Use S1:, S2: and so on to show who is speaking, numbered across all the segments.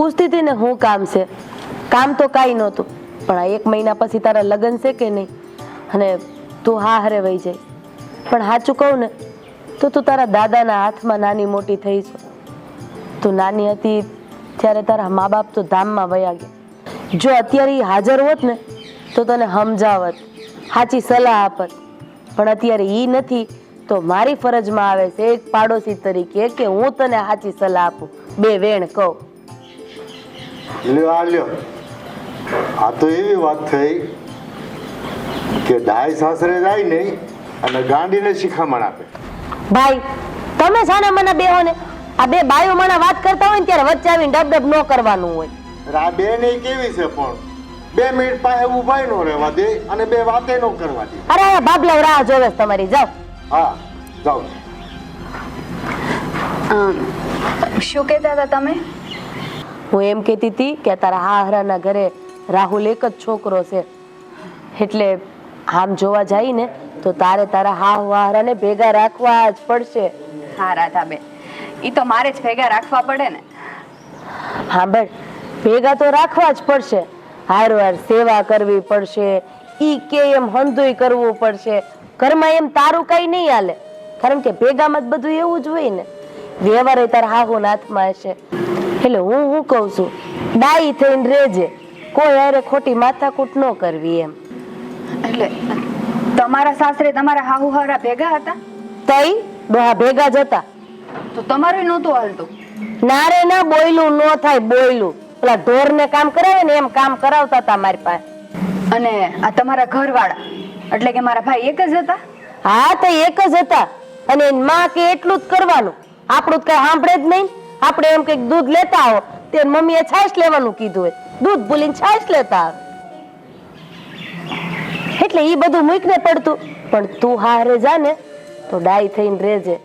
S1: પૂછતી હતી ને હું કામ છે. કામ તો કાંઈ નહોતું, પણ આ 1 મહિના પછી તારા લગ્ન છે કે નહીં, અને તું હા હારે વહી જાય. પણ સાચું કહું ને તો તું તારા દાદાના હાથમાં નાની મોટી થઈ છે. તું નાની હતી ત્યારે તારા મા બાપ તો ધામમાં વયા ગયા. જો અત્યારે ઈ હાજર હોત ને તો તને સમજાવત, સાચી સલાહ આપત. પણ અત્યારે ઈ નથી તો મારી ફરજમાં આવે છે એક પાડોશી તરીકે કે હું તને સાચી સલાહ આપું, 2 વેણ કહું.
S2: લ્યો આ તો એવી વાત થઈ કે ડાય સાસરે જાય નહીં અને ગાંડીને શિખામણ આપે.
S1: ભાઈ તમે સાને મને બેહો ને, આ 2 બાયો મને વાત કરતા હોય ને ત્યારે વચ્ચે આવીને ડબ ન કરવાનું હોય.
S2: આ બેન કેવી છે પણ 2 મિનિટ પાસે ઉભા ન રહેવા દે અને 2 વાતે ન કરવા દે.
S1: અરે બાબલા રાહ જોવે છે તમારી, જાઓ.
S2: હા જાઓ.
S3: શું કહેતા હતા તમે?
S1: હું એમ કહેતી હતી કે તારા હાહરાના ઘરે રાહુલ એક જ છોકરો છે, એટલે આમ જોવા જાય ને તો તારે તારા હાહરાને ભેગા રાખવા જ પડશે.
S3: હા રાધાબેન, ઈ તો મારે જ ભેગા રાખવા પડે ને.
S1: હા બસ ભેગા તો રાખવા જ પડશે, હારવાર સેવા કરવી પડશે, ઈ કે એમ હંધુય કરવું પડશે. ઘરમાં એમ તારું કઈ નહીં હાલે, કારણ કે ભેગામાં જ બધું એવું જ હોય ને. વ્યવહાર તારા હાહુના હાથમાં હશે. એટલે હું કહું છું, ડાઈ થઈને રહેજે, કોઈ હારે ખોટી માથાકૂટ ન કરવી એમ.
S3: એટલે તમારા સાસરે તમારા હાહુ હારા ભેગા હતા?
S1: તઈ ડોહા ભેગા જ હતા.
S3: તો તમારું નહોતું હાલતું?
S1: ના રે ના, બોયલું ન થાય, બોયલું પેલા ઢોરને કામ કરાવે ને એમ કામ કરાવતા હતા મારી પાસે.
S3: અને આ તમારા ઘરવાળા એટલે કે મારા ભાઈ એક જ હતા?
S1: હા તો એક જ હતા, અને એની માં કે એટલું જ કરવાનું, આપણું જ કઈ સાંભળે જ નહીં. આપણે એમ કઈક દૂધ લેતા આવો તે મમ્મીએ છાશ લેવાનું કીધું હોય, દૂધ ભૂલીને છાશ લેતા આવે. એટલે ઈ બધું મૂકને પડતું. પણ તું હારે જા ને તો ડાઈ થઈને રહેજે,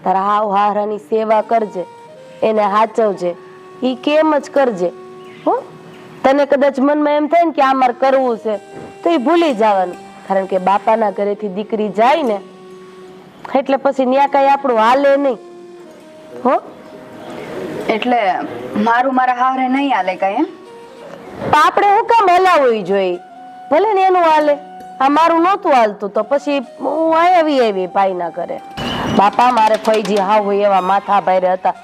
S1: તારા હાવ હારાની સેવા કરજે, એને હાચવજે, ઈ કેમ જ કરજે હો. તને કદાચ મનમાં એમ થાય ને કે આ મારે કરવું છે તો એ ભૂલી જવાનું, કારણ કે બાપાના ઘરેથી દીકરી જાય ને એટલે પછી ન્યા કઈ આપણું હાલે નહીં હો.
S3: એટલે મારું મારા હારે નહીં હાલે કઈ એમ?
S1: આપણે હું કામ હલાવવું જોઈએ, ભલે ને એનું હાલે. આ મારું નહોતું હાલતું તો પછી હું આવી ભાઈ ના કરે. બાપા મારે ફઈજી હાવ એવા માથા ભારે હતા,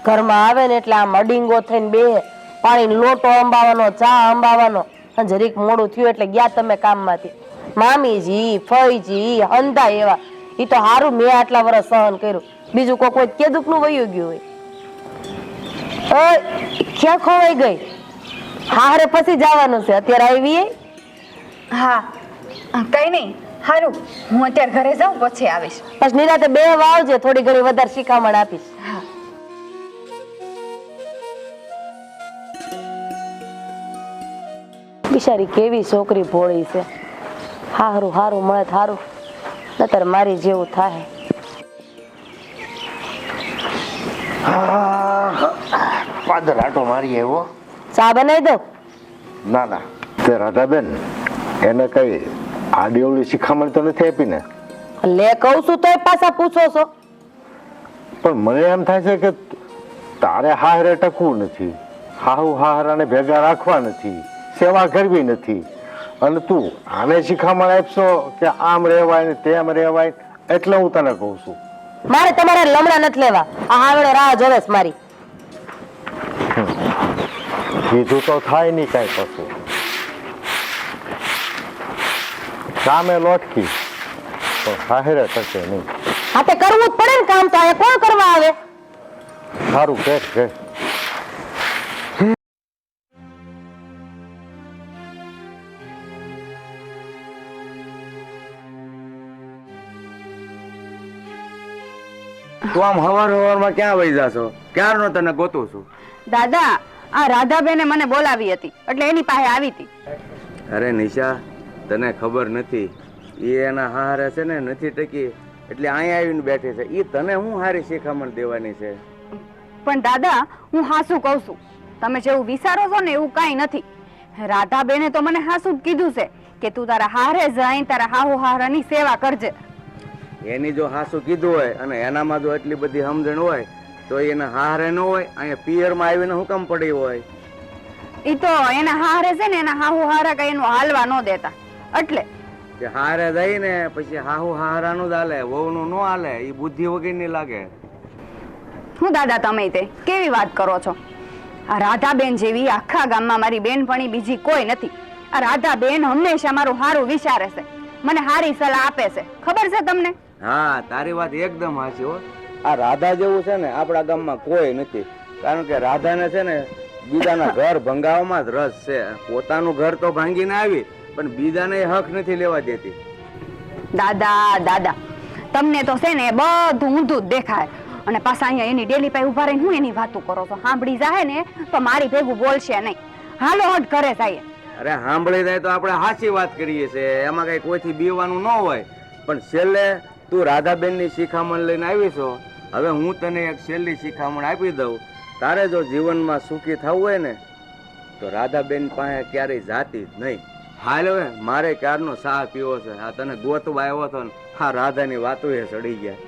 S1: ઘરમાં આવે ને એટલે આમ અડીંગો થઈને બેહે, પાણીનો લોટો અંબાવાનો, ચા અંબાવાનો. અને જરીક મોડું થયું એટલે ગયા તમે કામમાંથી. મામીજી ફઈજી હંધા એવા. ઈ તો હારું મેં આટલા વર્ષ સહન કર્યું, બીજું કોઈ કે દુઃખનું વયું ગયું હોય. ક્યાં ખોવાઈ ગઈ? હારે પછી જવાનું છે, અત્યારે આવી.
S3: હા કઈ નહીં, હારું હું અત્યારે ઘરે જાઉં પછી આવીશ.
S1: પછી નિરાતે 2 વાવજે, થોડી ઘણી વધારે શિખામણ આપીશ.
S3: હા.
S1: બિચારી કેવી છોકરી ભોળી છે, હારું હારું મળે હારું, નતર મારી જેવું થાય.
S2: પાદર આટો મારી આવ્યો.
S1: ચા બનાવી દો?
S2: ના તે રાધાબેન એને કઈ આડી અવળી શિખામણ તો નથી આપી ને?
S1: લે કહું છું તોય પાછા પૂછો છો.
S2: પણ મને એમ થાય છે કે તારે હારે ટકવું નથી, હાહુ હાહરાને ભેગા રાખવા નથી, સેવા કરવી નથી, અને તું આને શિખામણ આપશો કે આમ રહેવાય ને તેમ રહેવાય, એટલે હું તને કહું છું.
S1: મારે તમારા લમણા નથી લેવા, આ હાવડે રાહ જોવે છે મારી.
S2: કીધું તો થાય નહીં કઈ કશું. સામે લોટકી પણ હારે ટકે નહીં.
S1: હા તે કરવું જ પડે ને કામ, તો આ કોણ કરવા આવે?
S2: સારું કે
S4: તું આમ હવારમાં ક્યાં વહી જાશો? ક્યારનો તને ગોતું છું.
S3: દાદા, આ રાધાબેને મને બોલાવી હતી એટલે એની પાસે આવી હતી.
S4: અરે નિશા, તને ખબર નથી, એ એના હારે છે ને નથી ટકી એટલે અહીંયા આવીને બેઠી છે. એ તને હું હારી શિખામણ દેવાની છે?
S3: પણ દાદા, હું હાસું કહું છું, તમે જેવું વિચારો છો ને એવું કાંઈ નથી. રાધાબેને તો મને હાસું જ કીધું છે કે તું તારા હારે જઈને તારા હાહુ હારાની સેવા કરજે.
S4: એની જો હાસું કીધું હોય અને એનામાં જો એટલી બધી સમજણ હોય તો એના હારે ન હોય, અહીંયા પિયરમાં આવીને હું કામ પડી હોય?
S3: ઈ તો એના હારે છે ને એના હાહુ હારા કઈ એનું હાલવા ન દેતા એટલે
S4: કે હારે જઈને પછી હાહુ હારાનું જ હાલે, વહુનું ન હાલે. એ બુદ્ધિ વગરની લાગે.
S3: હું દાદા તમે તે કેવી વાત કરો છો? આ રાધાબેન જેવી આખા ગામમાં મારી બેનપણી બીજી કોઈ નથી. આ રાધાબેન હંમેશા મારું હારું વિચારે છે, મને હારી સલાહ આપે છે, ખબર છે તમને?
S4: હા, તારી વાત એકદમ સાચી હો. આ રાધા જેવું છે ને આપણા ગામમાં કોઈ નથી. કારણ કે રાધાને છે ને બીજાના ઘર ભંગાવવામાં જ રસ છે. પોતાનું ઘર તો ભાંગીને આવી, પણ બીજાને હક નથી લેવા દેતી.
S3: દાદા દાદા તમને તો છે ને બધું ઊંધું જ દેખાય, અને પાછા અહીંયા એની ડેલી પાસે ઉભા રહીને હું એની વાતો કરો છો? સાંભળી જાય ને તો મારી ભેગું બોલશે નહીં. હાલો હટ ઘરે જાય.
S4: અરે સાંભળી જાય તો આપણે સાચી વાત કરીએ છીએ, એમાં કઈ કોઈથી બીવાનું ન હોય. પણ છેલ્લે તું રાધાબેનની શિખામણ લઈને આવી છો. હવે હું તને એક છેલ્લી શિખામણ આપી દઉં. તારે જો જીવનમાં સુખી થવું હોય ને તો રાધાબેન પાસે ક્યારેય જાતી જ નહીં. હાલ હવે મારે ક્યારનો સાહ પીવો છે. આ તને ગોતવા આવ્યો હતો ને આ રાધાની વાતો એ ચડી ગયા.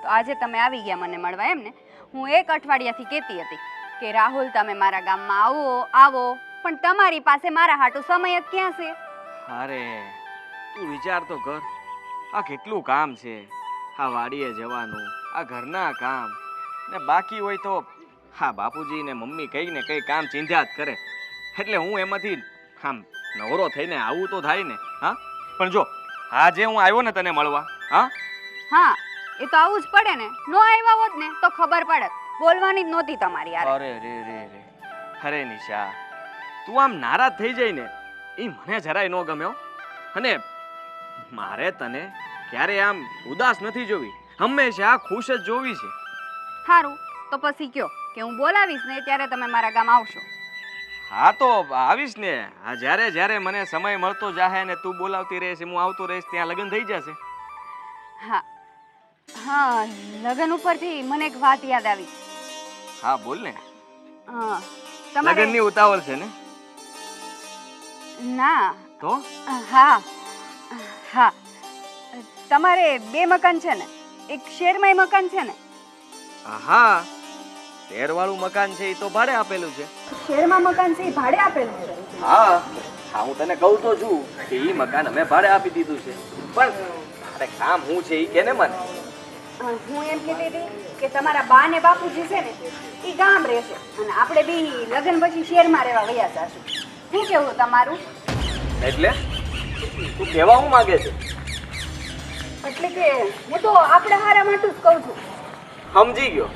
S3: તો આજે તમે આવી ગયા મને મળવા એમ ને? હું એક અઠવાડિયાથી કહેતી હતી કે રાહુલ તમે મારા ગામમાં આવો આવો, પણ તમારી પાસે મારા હાટુ સમય જ ક્યાં છે?
S5: અરે તું વિચાર તો કર, આ કેટલું કામ છે. આ વાડીએ જવાનું, આ ઘરના કામ, ને બાકી હોય તો હા બાપુજી ને મમ્મી કઈ ને કઈ કામ ચીંધ્યા જ કરે. એટલે હું એમાંથી આમ નવરો થઈને આવું તો થાય ને. હા પણ જો આજે હું આવ્યો ને તને મળવા, હા
S3: હા એ તો આવું જ પડે ને. નો આવ્યા હોત ને તો ખબર પડે. બોલવાની જ નહોતી તમારી યાર.
S5: અરે રે રે રે, અરે નિશા તું આમ નારાજ થઈ જાય ને એ મને જરાય ન ગમ્યો. અને મારે તને ક્યારે આમ ઉદાસ નથી જોવી, હંમેશા ખુશ જ જોવી છે.
S3: સારું તો પછી કયો કે હું બોલાવીશ ને ત્યારે તમે મારા ગામ આવશો.
S5: હા તો આવીશ ને. હા જ્યારે જ્યારે મને સમય મળતો જાહે ને તું બોલાવતી રહીશ, હું આવતો રહીશ, ત્યાં લગ્ન થઈ જશે.
S3: હા હા, લગ્ન ઉપરથી મને એક વાત યાદ આવી.
S5: હા બોલ ને.
S3: હા, તમારે
S5: લગ્નની ઉતાવળ છે ને?
S3: ના.
S5: તો
S3: હા હા, તમારે બે મકાન છે ને? એક શહેરમાં મકાન છે ને?
S5: હા, શહેરવાળું મકાન છે એ તો ભાડે આપેલું છે.
S3: શહેરમાં મકાન છે એ ભાડે આપેલું છે?
S5: હા હા, હું તને કહું તો છું કે એ મકાન અમે ભાડે આપી દીધું છે. પણ અરે કામ શું છે એ કે ને મને.
S3: હું એમ કહેતી હતી કે તમારા બા ને બાપુજી છે ને એ ગામ રહેશે અને આપણે બી લગ્ન પછી શહેરમાં રહેવા વયા જશું. શું કેવું તમારું?
S5: એટલે તું કહેવા હું માંગે છે?
S3: એટલે કે હું તો આપણે હારા માટે જ કહું છું.
S5: સમજી ગયો,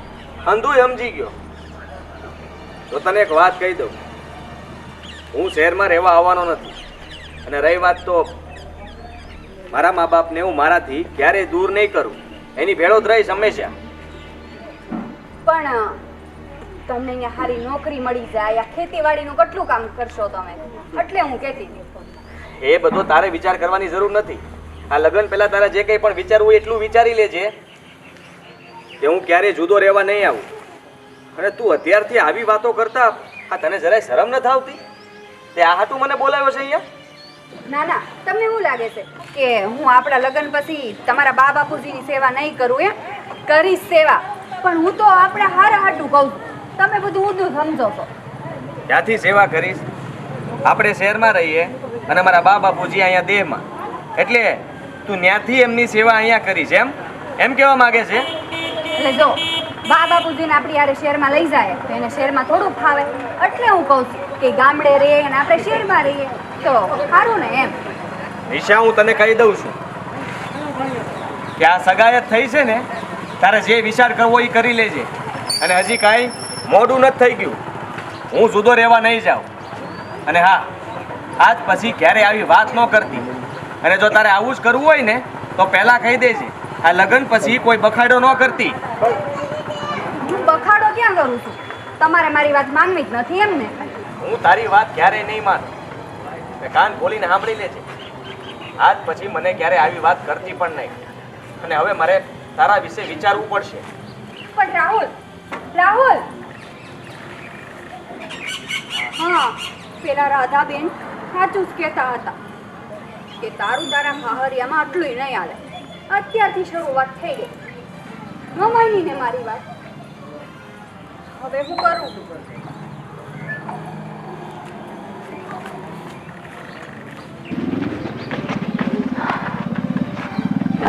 S5: અંધુય સમજી ગયો. તો તને એક વાત કહી દઉં, હું શહેરમાં રહેવા આવવાનો નથી. અને રહી વાત તો મારા મા બાપને હું મારાથી ક્યારેય દૂર નહીં કરું, એની ભેળો જ રહીશ હંમેશા.
S3: પણ તમને અહીંયા સારી નોકરી મળી જાય, આ ખેતીવાડીનું કેટલું કામ કરશો તમે, એટલે હું કહેતી હતી.
S5: એ બધો તારે વિચાર કરવાની જરૂર નથી. આ લગ્ન પહેલા તારે જે કંઈ પણ વિચારવું હોય એટલું વિચારી લેજે કે હું ક્યારેય જુદો રહેવા નહીં આવું. અને તું અત્યારથી આવી વાતો કરતા આ તને જરાય શરમ નથી આવતી? તે આ હાટું મને બોલાવ્યો છે અહીંયા?
S3: ના ના, તમને શું લાગે છે કે હું આપણા લગ્ન પછી તમારા બા બાપુજીની સેવા નહીં કરું? એમ કરીશ સેવા, પણ હું તો આપણા હારા હાટું કહું છું. તમે બધું ઊંધું સમજો છો.
S5: ક્યાંથી સેવા કરીશ? આપણે શહેરમાં રહીએ અને મારા બા બાપુજી અહીંયા દેહમાં, એટલે તું ત્યાંથી એમની સેવા અહીંયા કરીશ એમ કહેવા માંગે છે?
S3: એટલે જો બા બાપુજીને આપણી યારે શહેરમાં લઈ જાય તો એને શહેરમાં થોડું ફાવે, એટલે હું કહું છું કે ગામડે રહીએ અને આપણે શહેરમાં રહીએ તો સારું ને એમ.
S5: નિશા, હું તને કહી દઉં છું કે આ સગાયત થઈ છે ને, તારે જે વિચાર કરવો એ કરી લેજે. અને હજી કાંઈ મોડું નથી થઈ ગયું. હું જુદો રહેવા નહીં જાઉં. અને હા, આજ પછી ક્યારે આવી વાત ન કરતી. અને જો તારે આવું જ કરવું હોય ને તો પહેલાં કહી દેજે, આ લગ્ન પછી કોઈ બખાડો ન કરતી.
S3: હું બખાડો ક્યાં કરું છું? તમારે મારી વાત માનવી જ નથી એમ ને?
S5: હું તારી વાત ક્યારેય નહીં માનું. કાન ખોલીને સાંભળી લેજે, આજ પછી મને ક્યારે આવી વાત કરતી પણ નહીં. અને હવે મારે તારા વિશે વિચારવું પડશે.
S3: પણ રાહુલ, રાહુલ, હા, પેલા રાધાબેન સાચું જ કહેતા હતા કે તારું તારા હાહરિયામાં આટલું નહીં હાલે. અત્યારથી શરૂઆત થઈ ગઈ. ન માની ને મારી વાત. હવે હું કરું?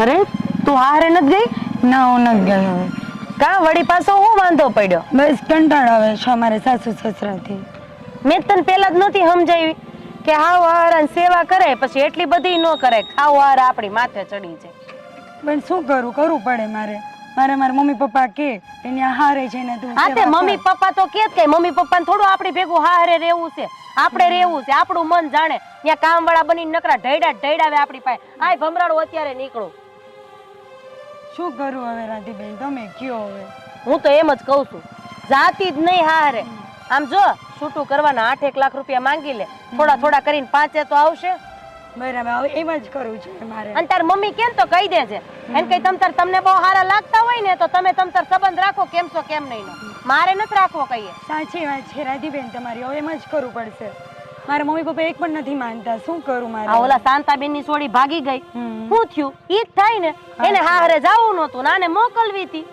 S1: અરે તું હારે નથી ગઈ?
S6: ના હું નથી ગઈ હવે.
S1: કા વળી પાછો હું વાંધો પડ્યો?
S6: બસ કંટાળો આવે છે અમારે સાસુ સસરાથી.
S1: મેં તને પેલા જ નહોતી સમજાવી કે હાવ હારાની સેવા કરે પછી એટલી બધી ન કરે. ખાવ હાર આપણી માથે ચડી છે.
S6: પણ શું કરું, કરવું પડે મારે. મારા મમ્મી પપ્પા કે એને હારે છે ને તું
S1: હા તે
S6: સેવા
S1: મમ્મી
S6: કર.
S1: પપ્પા તો કે જ કઈ મમ્મી પપ્પાને થોડું આપણી ભેગું હારે રહેવું છે. આપણે રહેવું છે, આપણું મન જાણે. ત્યાં કામવાળા બનીને નકરા ઢૈડાવે આપણી પાસે. આય ભમરાડું અત્યારે નીકળું.
S6: શું કરું હવે રાધીબેન, તમે કયો હવે.
S1: હું તો એમ જ કહું છું, જાતી જ નહીં હારે. આમ જો છૂટું કરવાના 8-1 લાખ રૂપિયા માંગી લે, થોડા કરીને 5 તો આવશે.
S6: બરાબર, હવે એમ જ કરવું છે મારે.
S1: અને તાર મમ્મી કેમ તો કહી દેજે એને કઈ તમને બહુ સારા લાગતા હોય ને તો તમે સંબંધ રાખો, કેમ છો કેમ નહીં નો. મારે નથી રાખવો કહીએ.
S6: સાચી વાત છે રાધીબેન તમારી, હવે એમ જ કરવું પડશે. મારા મમ્મી પપ્પા એક પણ નથી માનતા, શું કરું મારે.
S1: આ ઓલા શાંતાબેન ની સોડી ભાગી ગઈ,
S6: હમ.
S1: શું થયું? ઈ જ થાય ને. એને હારે જાવું નહોતું, નાને મોકલવી હતી.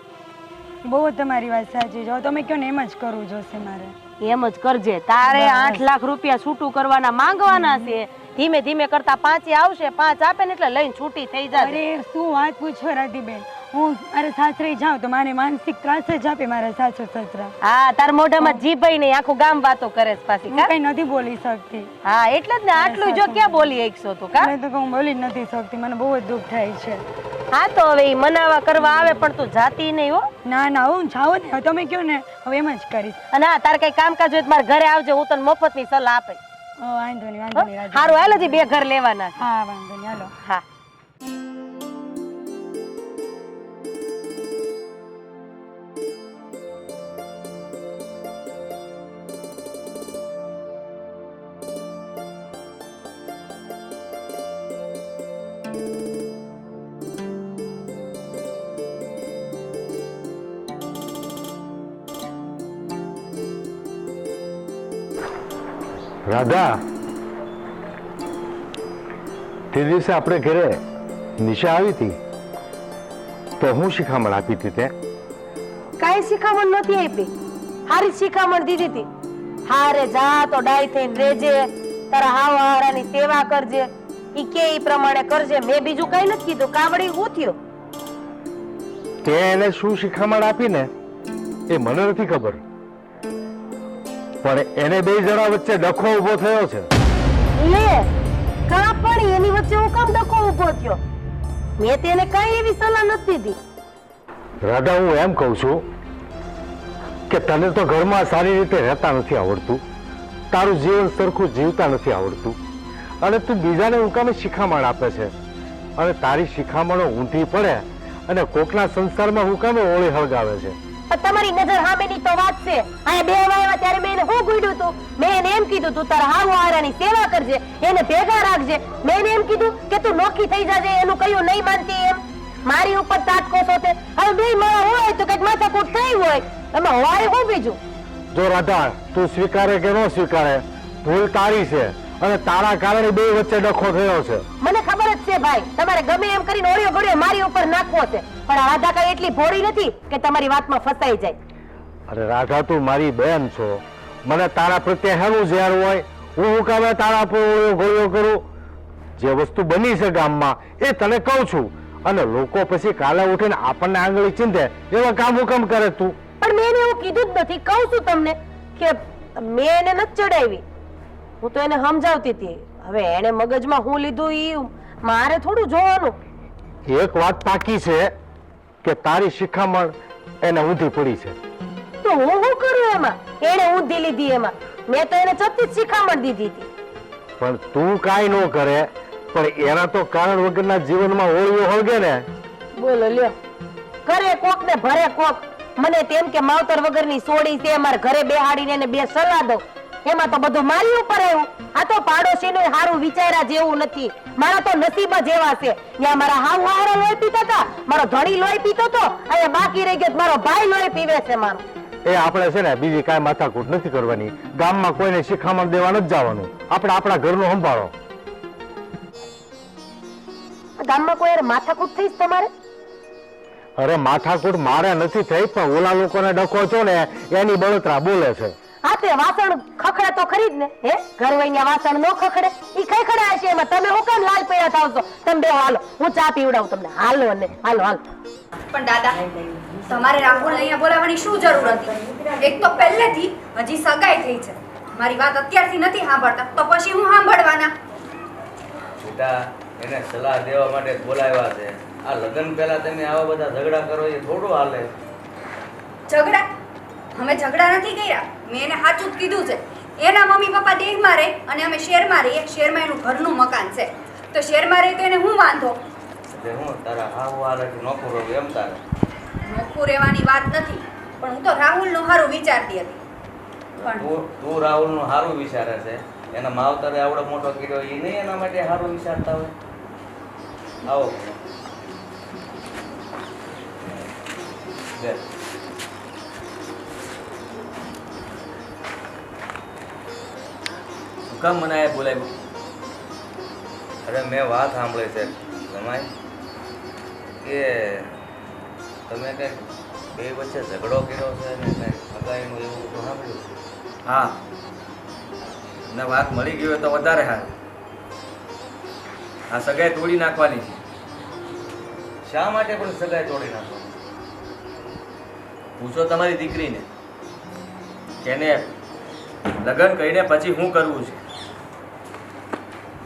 S6: બહુ તમારી વાત સાચી છે, હવે તમે કયો ને એમ જ કરવું જોશે મારે.
S1: એમ જ કરજે. તારે 8 લાખ રૂપિયા છૂટું કરવાના માંગવાના છે. ધીમે ધીમે કરતા 5 આવશે, 5 આપે ને એટલે લઈને છૂટી થઈ જાય.
S6: અરે શું વાત પૂછો રાધીબેન, હું મારે સાસરે જાઉં તો મારે માનસિક ત્રાસ જ આપે મારા સાસુ સસરા.
S1: હા તાર મોઢામાં જીભઈ નહીં, આખું ગામ વાતો કરે છે પાછી.
S6: હું કઈ નથી બોલી શકતી.
S1: હા એટલે જ ને, આટલું જો ક્યાં બોલી શકશો તું કા?
S6: મેં તો હું બોલી જ નથી શકતી, મને બહુ જ દુઃખ થાય છે.
S1: હા તો હવે ઈ મનાવા કરવા આવે પણ તું જાતી નહીં હો.
S6: ના ના હું જાઉં ને, હવે તમે કયો ને હવે એમ જ કરીશ.
S1: અને હા તારે કઈ કામકાજ હોય તો મારા ઘરે આવજે, હું તને મફતની સલાહ આપે.
S6: વાંધો નહીં રાધીબેન.
S1: સારું હાલ, હજી 2 ઘર લેવાના છે.
S6: હા વાંધો નહીં, હાલો.
S1: હા
S2: રાધા, તે દિવસે આપણે ઘરે નિશા આવી હતી તો હું શિખામણ આપી હતી તે?
S1: કાંઈ શિખામણ નહોતી આપી, હારી શિખામણ દીધી હતી. હારે જા તો ડાય થઈને રેજે, તારા હાવ હારાની સેવા કરજે, ઈ કે ઈ પ્રમાણે કરજે. મેં બીજું કઈ નથી કીધું. કાવડી હું થયો?
S2: તે એને શું શિખામણ આપી ને એ મને નથી ખબર, પણ એને 2 જણા વચ્ચે ડખો ઉભો થયો છે.
S1: લે કા પણ એની વચ્ચે હું કામ ડખો ઉભો થયો? મેં તેને કઈ એવી સલાહ નથી દીધી.
S2: રાધા, હું એમ કહું છું કે તને તો ઘરમાં સારી રીતે રહેતા નથી આવડતું, તારું જીવન સરખું જીવતા નથી આવડતું, અને તું બીજાને હુકામે શિખામણ આપે છે. અને તારી શિખામણો ઊંધી પડે અને કોકના સંસારમાં હુકામે ઓળી હળગાવે છે.
S1: પણ તમારી નજર સામેની તો વાત છે. આ 2 આવ્યા ત્યારે મેં એને હું ગુડ્યું તું? મેં એને એમ કીધું તું તારા હાવ હારાની સેવા કરજે, એને ભેગા રાખજે. મેં એને એમ કીધું કે તું નોખી થઈ જાજે, એનું કયું નહીં માનતી એમ. મારી ઉપર તાટકો સોતે. હવે 2 માળા હોય તો કઈક માથાકૂટ થઈ હોય, એમાં હોય હું બીજું?
S2: જો રાધા, તું સ્વીકારે કે ન સ્વીકારે, ભૂલ તારી છે અને તારા કારણે 2 વચ્ચે ડખો થયો છે.
S1: મને ખબર જ છે ભાઈ, તમારે ગમે એમ કરીને ઓળિયો ગળ્યો મારી ઉપર નાખવો છે, પણ આ રાધા કઈ એટલી ભોળી નથી કે તમારી વાતમાં ફસાઈ જાય.
S2: અરે રાધા, તું મારી બેન છો, મને તારા પ્રત્યે હેનું ઝેર હોય? હું કામે તારા પર ગોળ્યો કરું? જે વસ્તુ બની છે ગામમાં એ તને કહું છું, અને લોકો પછી કાલે ઉઠીને આપણને આંગળી ચીંધે એવા કામ હુકમ કરે તું?
S1: પણ મેં એને એવું કીધું જ નથી. કહું છું તમને કે મેં એને નથી ચડાવી, હું તો એને સમજાવતી હતી. હવે એને મગજમાં હું લીધું ઈ મારે થોડું જોવાનું.
S2: એક વાત પાકી છે કે તારી શિખામણ એને ઊંધી પડી છે.
S1: તો હું શું કરું એમાં? એને ઊંધી લીધી એમાં. મેં તો એને છત્તી શિખામણ દીધી હતી.
S2: પણ તું કાંઈ ન કરે, પણ એના તો કારણ વગરના જીવનમાં ઓળિયો હળગે ને.
S1: બોલો લ્યો, કરે કોક ને ભરે કોક. મને તેમ કે માવતર વગરની સોડી છે, મારા ઘરે બેહાડીને એને 2 સલાહ દઉં, એમાં તો બધું મારી ઉપર આવ્યું. આ તો પાડોશીનું સારું વિચાર્યા જેવું નથી. મારા તો નસીબ જ એવા છે. ત્યાં મારા હાવ હારો લોહી પીતા હતા, મારો ધણી લોહી પીતો હતો, અહીંયા બાકી રહી ગયો મારો ભાઈ લોહી પીવે છે મારો.
S2: એ આપણે છે ને બીજી કાંઈ માથાકૂટ નથી કરવાની. ગામમાં કોઈને શિખામણ દેવા નથી જવાનું. આપણે આપણા ઘરનું સંભાળો.
S1: ગામમાં કોઈ હારે માથાકૂટ થઈશ તમારે?
S2: અરે માથાકૂટ મારે નથી થઈ, પણ ઓલા લોકોને ડખો છો ને એની બળતરા બોલે છે.
S1: હા તે વાસણ ખખડે તો ખરી જ ને. હે ઘરવૈયા વાસણ નો ખખડે? ઈ કઈ ખડા હશે એમાં? તમે હું કેમ લાલ પડ્યા થાવ છો? તમે બે હાલો, હું ચા પીવડાવું તમને. હાલો ને હાલો હાલો.
S7: પણ દાદા તમારે રાહુલ અહીંયા બોલાવવાની શું જરૂર હતી? એક તો પહેલેથી હજી સગાઈ થઈ છે, મારી વાત અત્યારથી નથી સાંભળતા તો પછી હું સાંભળવાના?
S4: બેટા એને સલાહ દેવા માટે જ બોલાવ્યા છે. આ લગ્ન પહેલા તમે આવા બધા ઝઘડા કરો એ થોડું હાલે.
S7: ઝઘડા? અમે ઝઘડા નથી કર્યા, મેં એને સાચું જ કીધું છે. એના મમ્મી પપ્પા દેહમાં રહે અને અમે શહેરમાં રહીએ. શહેરમાં એનું ઘરનું મકાન છે, તો શહેરમાં રહે તો એને હું વાંધો?
S4: એટલે હું તારા હાવ હારેથી નોકર રહું એમ તારે?
S7: નોખું રહેવાની વાત નથી, પણ હું તો રાહુલનું સારું વિચારતી હતી. પણ
S4: તું રાહુલનું સારું વિચારે છે, એના માવતરે આવડો મોટો કર્યો એ નહીં એના માટે સારું વિચારતા હોય? આવો બેસ.
S5: શું કામ મને આ બોલાવ્યો?
S4: અરે મેં વાત સાંભળી છે જમાઈ કે તમે કંઈક બે વચ્ચે ઝઘડો કર્યો છે ને કંઈક સગાઈનું એવું બધું સાંભળ્યું છે?
S5: હા, ને વાત મળી ગઈ હોય તો વધારે સારું. આ સગાઈ તોડી નાખવાની છે.
S4: શા માટે પણ સગાઈ તોડી નાખો?
S5: પૂછો તમારી દીકરીને કે એને લગ્ન કરીને પછી શું કરવું છે.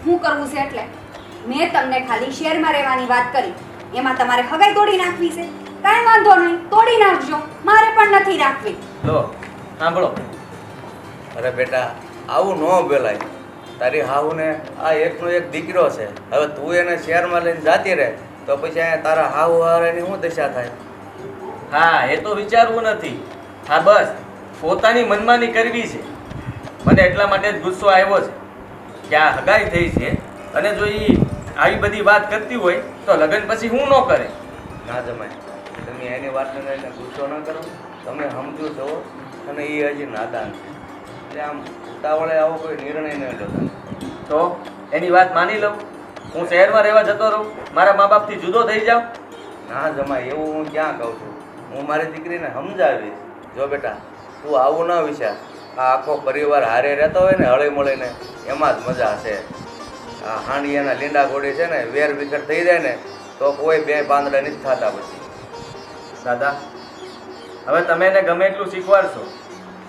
S7: શું કરવું છે એટલે? મેં તમને ખાલી શહેરમાં રહેવાની વાત કરી, એમાં તમારે હગાઈ તોડી નાખવી છે? કાંઈ વાંધો નહીં, તોડી નાખજો, મારે પણ નથી રાખવી.
S5: લો સાંભળો,
S4: અરે બેટા આવું ન બોલાય. તારી હાહુને આ એકનો એક દીકરો છે, હવે તું એને શહેરમાં લઈને જાતી રહે તો પછી અહીંયા તારા હાહુ હારાની શું દશા થાય?
S5: હા એ તો વિચારવું નથી. હા બસ પોતાની મનમાની કરવી છે. મને એટલા માટે જ ગુસ્સો આવ્યો છે કે આ હગાઈ થઈ છે અને જો એ આવી બધી વાત કરતી હોય તો લગ્ન પછી હું ન કરે.
S4: ના જમાય, તમે એની વાતને લઈને ગુસ્સો ન કરો. તમે સમજો છો અને એ હજી નાદાન છે, એટલે આમ ઉતાવળે આવો કોઈ નિર્ણય ન લો તમે.
S5: તો એની વાત માની લઉં? હું શહેરમાં રહેવા જતો રહું, મારા મા બાપથી જુદો થઈ જાઉં?
S4: ના જમાય, એવું હું ક્યાં કહું છું. હું મારી દીકરીને સમજાવીશ. જો બેટા તું આવું ન વિચાર. આ આખો પરિવાર હારે રહેતો હોય ને હળી મળીને એમાં જ મજા છે. આ હાંડિયાના લીંડા ગોળી છે ને વેર વિખર થઈ જાય ને તો કોઈ બે પાંદડા નથી થતા પછી.
S5: દાદા હવે તમે એને ગમે એટલું શીખવાડશો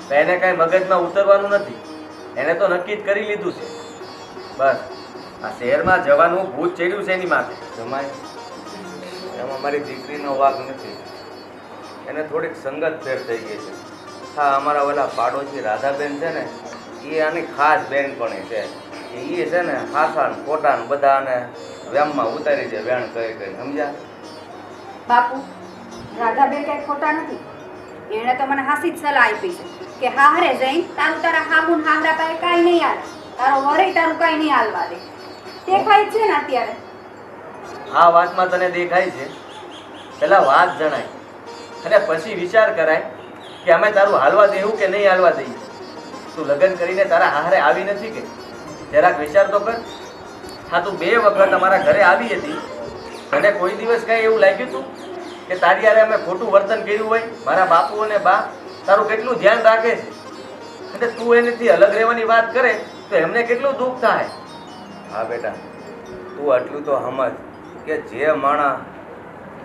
S5: તો એને કાંઈ મગજમાં ઉતરવાનું નથી. એને તો નક્કી જ કરી લીધું છે. બસ આ શહેરમાં જવાનું ભૂત ચડ્યું છે એની માથે.
S4: જમાય એમાં મારી દીકરીનો વાંક નથી. એને થોડીક સંગત ફેર થઈ ગઈ છે. હા અમારા ઓલા પાડોશી રાધાબેન છે ને એ આની ખાસ બેનપણી છે. એ છે ને હાથાન ખોટાન બધાને વેમમાં ઉતારી દે વેણ કહી કહી. સમજ્યા?
S7: બાપુ, રાધાબેન કઈ ખોટા નથી. એણે તો મને હાસી જ સલાહ આપી છે કે હારે જઈને તારું તારા હામુન હામરા પાસે કાંઈ નહીં હાલે, તારો વરે તારું કાંઈ નહીં હાલવા દે. દેખાય જ છે ને અત્યારે.
S5: આ વાતમાં તને દેખાય છે? પેલા વાત જણાય અને પછી વિચાર કરાય કે અમે તારું હાલવા દેવું કે નહીં હાલવા દઈએ. તું લગ્ન કરીને તારા હારે આવી નથી કે? જરાક વિચાર તો કર. હા તું 2 વખત અમારા ઘરે આવી હતી, તને કોઈ દિવસ કાંઈ એવું લાગ્યું હતું કે તારી હારે અમે ખોટું વર્તન કર્યું હોય? મારા બાપુ અને બા તારું કેટલું ધ્યાન રાખે છે અને તું એનાથી અલગ રહેવાની વાત કરે તો એમને કેટલું દુઃખ થાય.
S4: હા બેટા તું આટલું તો સમજ કે જે માણસ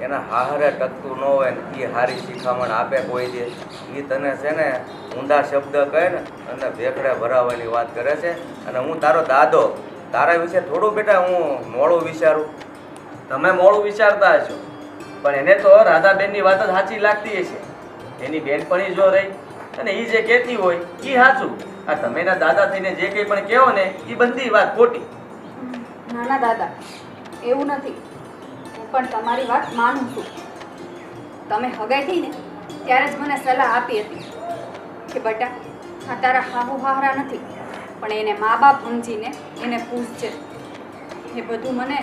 S4: એના હારે ટકતું ન હોય ને એ સારી શિખામણ આપે કોઈ દે, એ તને છે ને ઊંધા શબ્દ કહે ને અને ભેખડે ભરાવવાની વાત કરે છે. અને હું તારો દાદો, તારા વિશે થોડું બેટા હું મોડું વિચારું.
S5: તમે મોડું વિચારતા હશો પણ એને તો રાધાબેનની વાત જ સાચી લાગતી હશે. એની બેનપણી જો રહી અને એ જે કહેતી હોય એ સાચું. આ તમે એના દાદા થઈને જે કંઈ પણ કહો ને એ બધી વાત ખોટી.
S7: નાના દાદા, એવું નથી. હું પણ તમારી વાત માનું છું. તમે હગાઈ થઈ ને ત્યારે જ મને સલાહ આપી હતી કે બેટા આ તારા હાહુ હાહરા નથી પણ એને મા બાપ સમજીને એને પૂછજે. એ બધું મને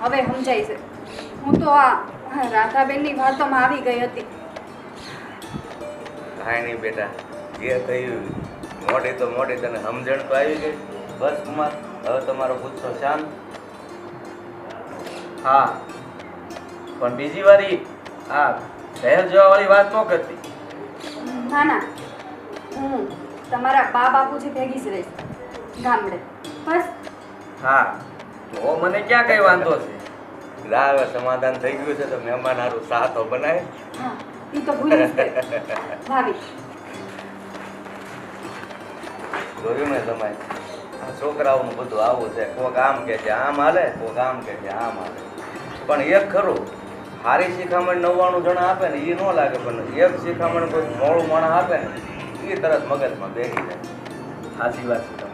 S7: હવે સમજાય છે. હું તો આ રાધાબેનની વાતોમાં આવી ગઈ હતી.
S4: કાંઈ નહીં બેટા, જે થયું મોટી તો મોટી, તને સમજણ તો આવી ગઈ. બસ કુમાર, હવે તમારો ગુસ્સો શાંત.
S5: હા, પણ બીજી વારી આ શહેર જવા વાળી વાત ન કરતી.
S7: ના ના, હું તમારા બા બાપુજી ભેગી જ રહીશ ગામડે. બસ.
S5: હા, તો મને ક્યાં કઈ વાંધો છે.
S4: લા, હવે સમાધાન થઈ ગયું છે તો મહેમાન હારું સા તો બનાય.
S7: હા, એ તો ભૂલી જ ગઈ. ભાભી,
S4: જોયું ને તમે, આ છોકરાઓનું બધું આવું છે. કોક આમ કે છે આમ હાલે, કોક આમ કે છે આમ હાલે. પણ એક ખરું, સારી શિખામણ 99 જણા આપે ને એ ન લાગે, પણ એક શિખામણ કોઈ મોડું માણસ આપે ને એ તરત મગજમાં બેસી જાય.
S5: સાચી વાત છે.